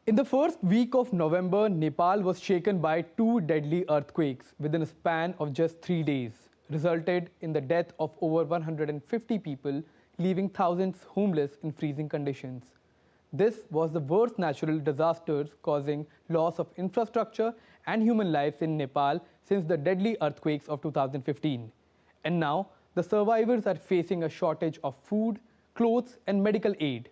In the first week of November, Nepal was shaken by two deadly earthquakes within a span of just 3 days, resulted in the death of over 150 people, leaving thousands homeless in freezing conditions. This was the worst natural disasters causing loss of infrastructure and human lives in Nepal since the deadly earthquakes of 2015. And now, the survivors are facing a shortage of food, clothes, and medical aid.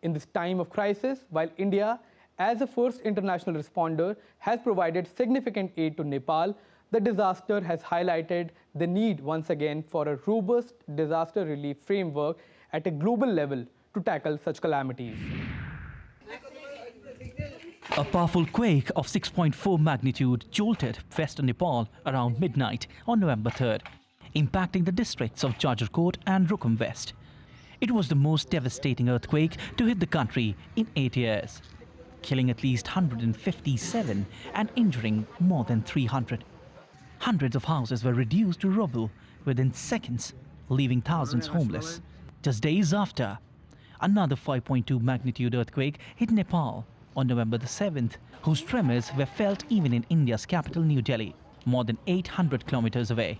In this time of crisis, while India, as the first international responder, has provided significant aid to Nepal, the disaster has highlighted the need once again for a robust disaster relief framework at a global level to tackle such calamities. A powerful quake of 6.4 magnitude jolted western Nepal around midnight on November 3rd, impacting the districts of Jajarkot and Rukum West. It was the most devastating earthquake to hit the country in 8 years, killing at least 157 and injuring more than 300. Hundreds of houses were reduced to rubble within seconds, leaving thousands homeless. Just days after, another 5.2 magnitude earthquake hit Nepal on November the 7th, whose tremors were felt even in India's capital, New Delhi, more than 800 kilometers away.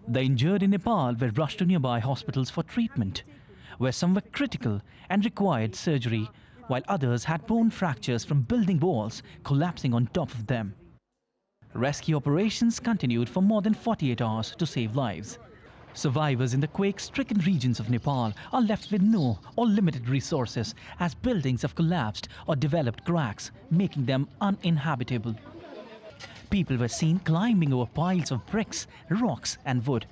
The injured in Nepal were rushed to nearby hospitals for treatment, where some were critical and required surgery, while others had bone fractures from building walls collapsing on top of them. Rescue operations continued for more than 48 hours to save lives. Survivors in the quake-stricken regions of Nepal are left with no or limited resources as buildings have collapsed or developed cracks, making them uninhabitable. People were seen climbing over piles of bricks, rocks and wood,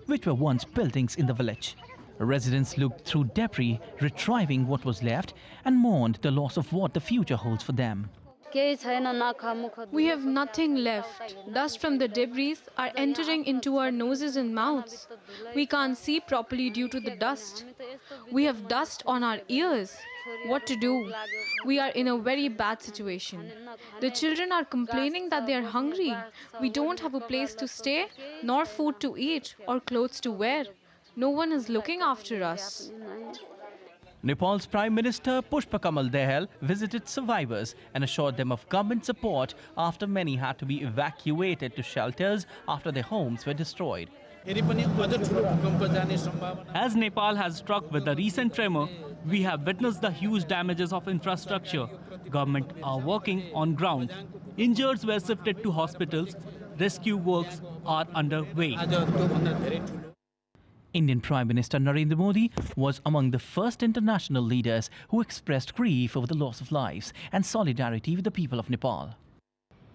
which were once buildings in the village. Residents looked through debris, retrieving what was left, and mourned the loss of what the future holds for them. We have nothing left. Dust from the debris are entering into our noses and mouths. We can't see properly due to the dust. We have dust on our ears. What to do? We are in a very bad situation. The children are complaining that they are hungry. We don't have a place to stay, nor food to eat, or clothes to wear. No one is looking after us. Nepal's Prime Minister Pushpa Kamal Dahal visited survivors and assured them of government support after many had to be evacuated to shelters after their homes were destroyed. As Nepal has struck with the recent tremor, we have witnessed the huge damages of infrastructure. Government are working on ground. Injured were shifted to hospitals. Rescue works are underway. Indian Prime Minister Narendra Modi was among the first international leaders who expressed grief over the loss of lives and solidarity with the people of Nepal.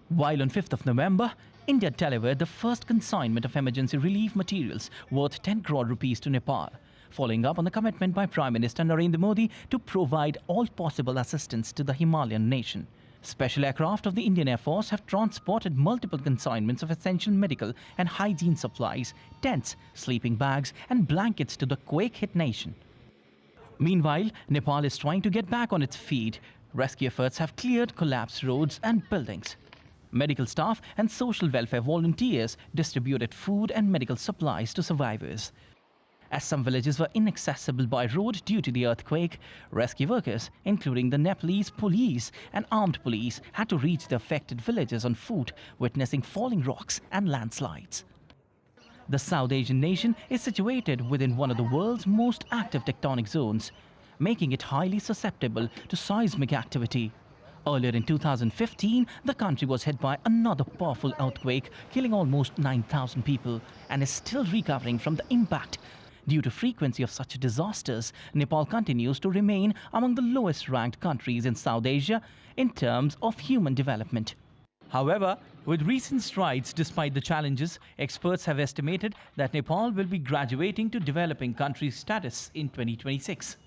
While on 5th of November, India delivered the first consignment of emergency relief materials worth 10 crore rupees to Nepal, following up on the commitment by Prime Minister Narendra Modi to provide all possible assistance to the Himalayan nation. Special aircraft of the Indian Air Force have transported multiple consignments of essential medical and hygiene supplies, tents, sleeping bags and blankets to the quake-hit nation. Meanwhile, Nepal is trying to get back on its feet. Rescue efforts have cleared collapsed roads and buildings. Medical staff and social welfare volunteers distributed food and medical supplies to survivors. As some villages were inaccessible by road due to the earthquake, rescue workers, including the Nepalese police and armed police, had to reach the affected villages on foot, witnessing falling rocks and landslides. The South Asian nation is situated within one of the world's most active tectonic zones, making it highly susceptible to seismic activity. Earlier in 2015, the country was hit by another powerful earthquake, killing almost 9,000 people, and is still recovering from the impact. Due to frequency of such disasters, Nepal continues to remain among the lowest-ranked countries in South Asia in terms of human development. However, with recent strides despite the challenges, experts have estimated that Nepal will be graduating to developing country status in 2026.